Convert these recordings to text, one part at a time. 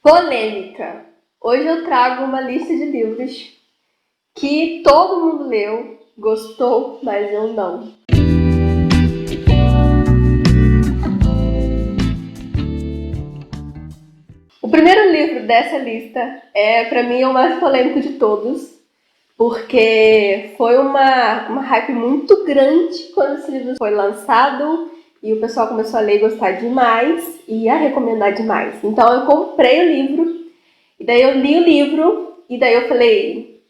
Polêmica. Hoje eu trago uma lista de livros que todo mundo leu, gostou, mas eu não. O primeiro livro dessa lista para mim, o mais polêmico de todos, porque foi uma hype muito grande quando esse livro foi lançado e o pessoal começou a ler e gostar demais e a recomendar demais. Então eu comprei o livro e daí eu li o livro e daí eu falei,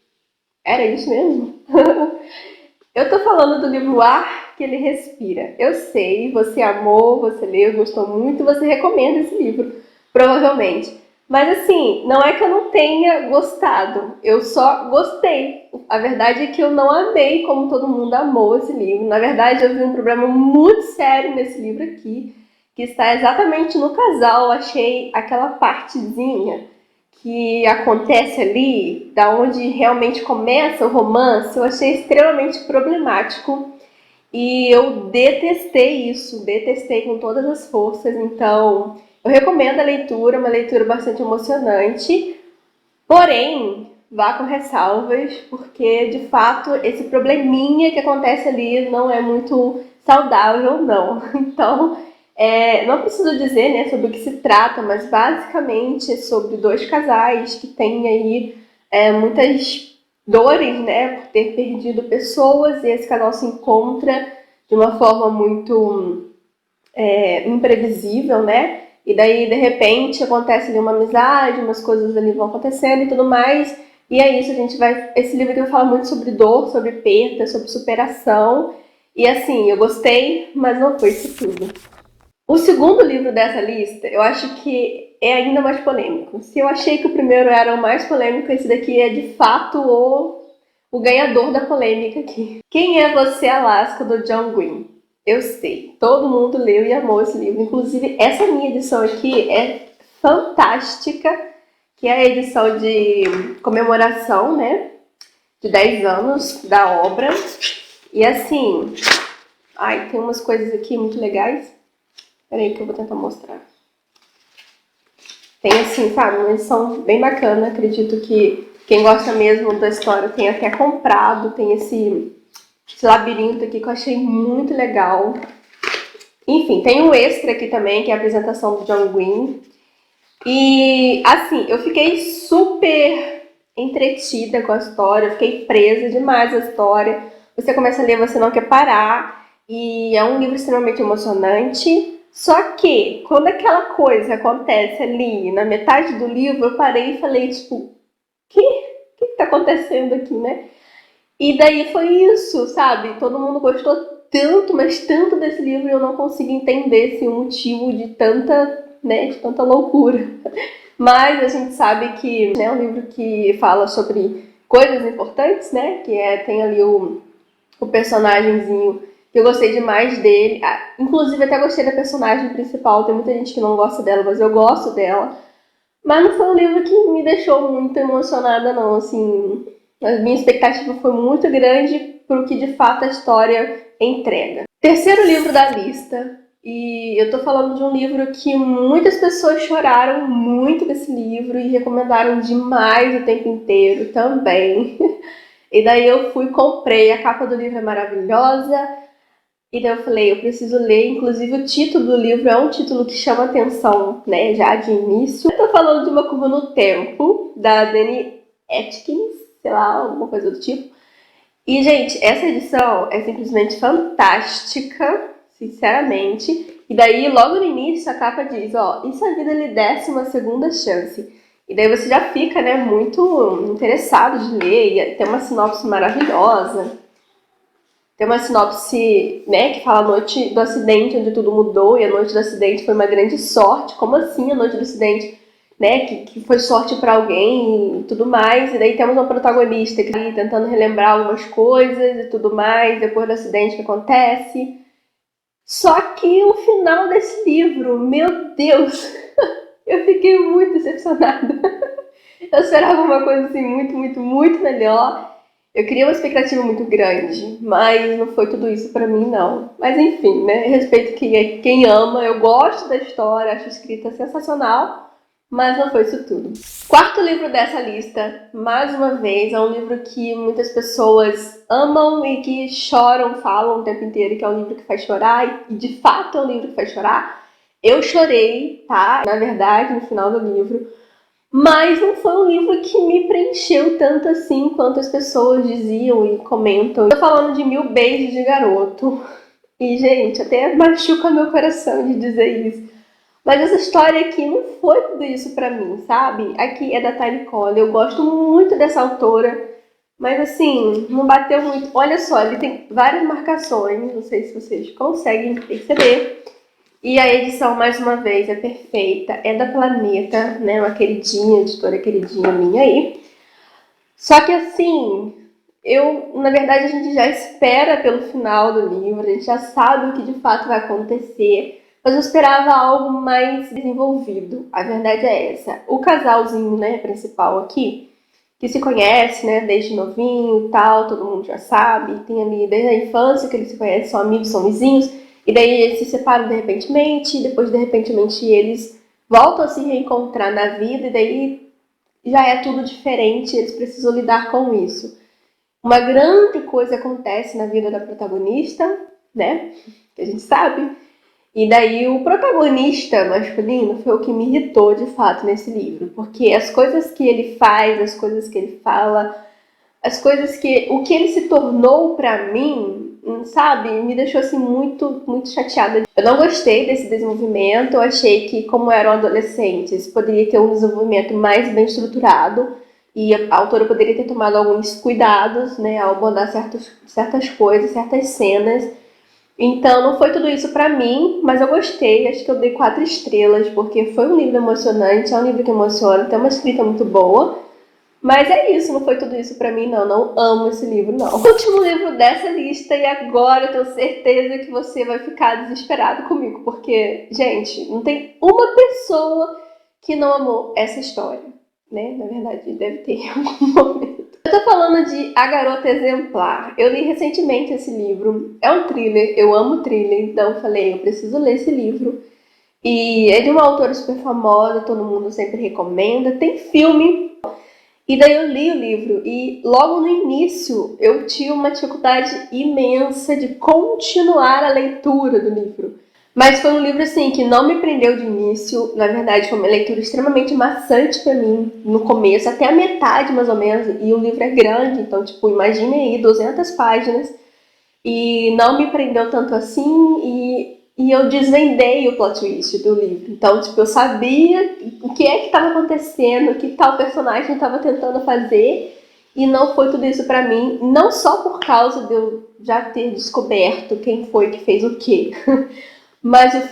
era isso mesmo? Eu tô falando do livro O Ar que Ele Respira. Eu sei, você amou, você leu, gostou muito, você recomenda esse livro, provavelmente. Mas assim, não é que eu não tenha gostado, eu só gostei. A verdade é que eu não amei como todo mundo amou esse livro. Na verdade, eu vi um problema muito sério nesse livro aqui, que está exatamente no casal. Eu achei aquela partezinha que acontece ali, da onde realmente começa o romance, eu achei extremamente problemático e eu detestei isso, detestei com todas as forças. Então eu recomendo a leitura, uma leitura bastante emocionante, porém vá com ressalvas, porque de fato esse probleminha que acontece ali não é muito saudável, não. Então não preciso dizer, né, sobre o que se trata, mas basicamente é sobre dois casais que têm aí muitas dores, né, por ter perdido pessoas, e esse casal se encontra de uma forma muito imprevisível, né? E daí, de repente, acontece ali uma amizade, umas coisas ali vão acontecendo e tudo mais. E é isso, a gente vai... Esse livro aqui fala muito sobre dor, sobre perda, sobre superação. E assim, eu gostei, mas não foi isso tudo. O segundo livro dessa lista, eu acho que é ainda mais polêmico. Se eu achei que o primeiro era o mais polêmico, esse daqui é de fato o ganhador da polêmica aqui. Quem é Você, Alaska, do John Green? Eu sei, todo mundo leu e amou esse livro. Inclusive, essa minha edição aqui é fantástica, que é a edição de comemoração, né? De 10 anos da obra. E assim, tem umas coisas aqui muito legais. Peraí que eu vou tentar mostrar. Tem assim, sabe, uma edição bem bacana. Acredito que quem gosta mesmo da história tem até comprado. Tem esse labirinto aqui que eu achei muito legal. Enfim, tem um extra aqui também, que é a apresentação do John Green. E assim, eu fiquei super entretida com a história, fiquei presa demais na história. Você começa a ler, você não quer parar. E é um livro extremamente emocionante. Só que, quando aquela coisa acontece ali, na metade do livro, eu parei e falei, tipo, o que tá acontecendo aqui, né? E daí foi isso, sabe? Todo mundo gostou tanto, mas tanto desse livro, e eu não consigo entender assim, o motivo de tanta, né, de tanta loucura. Mas a gente sabe que é um livro que fala sobre coisas importantes, né? Que tem ali o personagemzinho, que eu gostei demais dele. Inclusive, até gostei da personagem principal. Tem muita gente que não gosta dela, mas eu gosto dela. Mas não foi um livro que me deixou muito emocionada, não. Assim, a minha expectativa foi muito grande pro que de fato a história entrega. Terceiro livro da lista. E eu tô falando de um livro que muitas pessoas choraram muito desse livro e recomendaram demais o tempo inteiro também. E daí eu fui, comprei, a capa do livro é maravilhosa. E daí eu falei, eu preciso ler. Inclusive o título do livro é um título que chama atenção, né, já de início. Eu tô falando de Uma Curva no Tempo, da Dani Atkins, sei lá, alguma coisa do tipo. E, gente, essa edição é simplesmente fantástica, sinceramente. E daí, logo no início, a capa diz, ó, e se a vida lhe desse uma segunda chance? E daí você já fica, né, muito interessado de ler, e tem uma sinopse maravilhosa. Tem uma sinopse, né, que fala a noite do acidente, onde tudo mudou, e a noite do acidente foi uma grande sorte. Como assim a noite do acidente, né, que foi sorte para alguém e tudo mais? E daí temos uma protagonista que está tentando relembrar algumas coisas e tudo mais, depois do acidente que acontece. Só que o final desse livro, meu Deus, eu fiquei muito decepcionada. Eu esperava uma coisa assim muito, muito, muito melhor. Eu queria uma expectativa muito grande, mas não foi tudo isso pra mim, não. Mas enfim, né? Respeito quem ama, eu gosto da história, acho a escrita sensacional, Mas não foi isso tudo. Quarto livro dessa lista, mais uma vez, é um livro que muitas pessoas amam e que choram, falam o tempo inteiro que é um livro que faz chorar, e de fato é um livro que faz chorar. Eu chorei, tá? Na verdade, no final do livro. Mas não foi um livro que me preencheu tanto assim quanto as pessoas diziam e comentam. Tô falando de 1000 Beijos de Garoto. E, gente, até machuca meu coração de dizer isso. Mas essa história aqui não foi tudo isso pra mim, sabe? Aqui é da Toni Collette, eu gosto muito dessa autora, mas assim, não bateu muito. Olha só, ele tem várias marcações, não sei se vocês conseguem perceber. E a edição, mais uma vez, é perfeita, é da Planeta, né? Uma queridinha, editora queridinha minha aí. Só que assim, na verdade, a gente já espera pelo final do livro, a gente já sabe o que de fato vai acontecer. Mas eu esperava algo mais desenvolvido. A verdade é essa. O casalzinho, né, principal aqui, que se conhece, né, desde novinho e tal, todo mundo já sabe, tem ali desde a infância que eles se conhecem, são amigos, são vizinhos, e daí eles se separam de repentemente, e depois de repentemente eles voltam a se reencontrar na vida, e daí já é tudo diferente, eles precisam lidar com isso. Uma grande coisa acontece na vida da protagonista, né, que a gente sabe. E daí o protagonista masculino foi o que me irritou de fato nesse livro, porque as coisas que ele faz, as coisas que ele fala, o que ele se tornou pra mim, sabe, me deixou assim muito chateada. Eu não gostei desse desenvolvimento, eu achei que como eram adolescentes, poderia ter um desenvolvimento mais bem estruturado e a autora poderia ter tomado alguns cuidados, né, ao abordar certas coisas, certas cenas. Então não foi tudo isso pra mim, mas eu gostei, acho que eu dei 4 estrelas, porque foi um livro emocionante, é um livro que emociona, tem uma escrita muito boa, mas é isso, não foi tudo isso pra mim não amo esse livro não. Último livro dessa lista, e agora eu tenho certeza que você vai ficar desesperado comigo, porque, gente, não tem uma pessoa que não amou essa história, né? Na verdade, deve ter em algum momento. Eu tô falando de A Garota Exemplar. Eu li recentemente esse livro. É um thriller, eu amo thriller, então eu falei, eu preciso ler esse livro. E é de uma autora super famosa, todo mundo sempre recomenda. Tem filme. E daí eu li o livro e logo no início eu tinha uma dificuldade imensa de continuar a leitura do livro. Mas foi um livro assim que não me prendeu de início, na verdade foi uma leitura extremamente maçante para mim no começo, até a metade mais ou menos, e o livro é grande, então tipo, imagine aí 200 páginas, e não me prendeu tanto assim, e eu desvendei o plot twist do livro. Então, tipo, eu sabia o que é que estava acontecendo, o que tal personagem estava tentando fazer, e não foi tudo isso para mim, não só por causa de eu já ter descoberto quem foi que fez o quê, mas o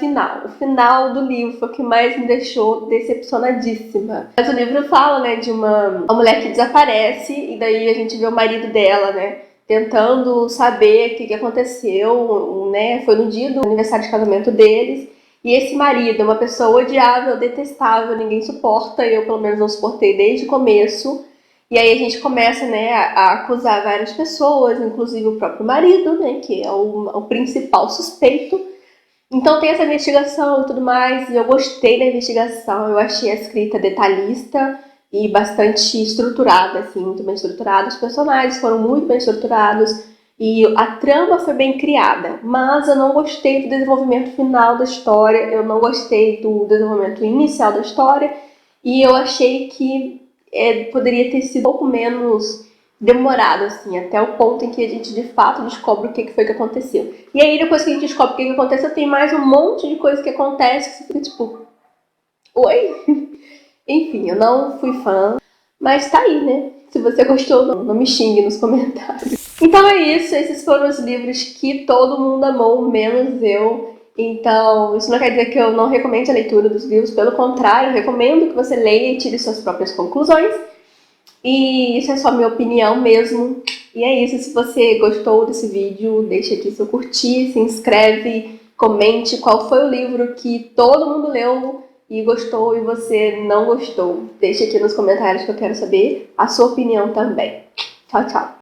final do livro foi o que mais me deixou decepcionadíssima. Mas o livro fala, né, de uma mulher que desaparece, e daí a gente vê o marido dela, né, tentando saber o que aconteceu, né, foi no dia do aniversário de casamento deles, e esse marido é uma pessoa odiável, detestável, ninguém suporta, eu pelo menos não suportei desde o começo, e aí a gente começa, né, a acusar várias pessoas, inclusive o próprio marido, né, que é o principal suspeito. Então tem essa investigação e tudo mais, e eu gostei da investigação, eu achei a escrita detalhista e bastante estruturada, assim, muito bem estruturada. Os personagens foram muito bem estruturados e a trama foi bem criada, mas eu não gostei do desenvolvimento final da história, eu não gostei do desenvolvimento inicial da história, e eu achei que poderia ter sido um pouco menos demorado, assim, até o ponto em que a gente de fato descobre o que foi que aconteceu. E aí, depois que a gente descobre o que aconteceu, tem mais um monte de coisa que acontece que você fica tipo, oi? Enfim, eu não fui fã, mas tá aí, né? Se você gostou, não me xingue nos comentários. Então é isso, esses foram os livros que todo mundo amou, menos eu. Então, isso não quer dizer que eu não recomende a leitura dos livros, pelo contrário, eu recomendo que você leia e tire suas próprias conclusões. E isso é só minha opinião mesmo. E é isso, se você gostou desse vídeo, deixa aqui seu curtir, se inscreve, comente qual foi o livro que todo mundo leu e gostou e você não gostou. Deixa aqui nos comentários que eu quero saber a sua opinião também. Tchau, tchau!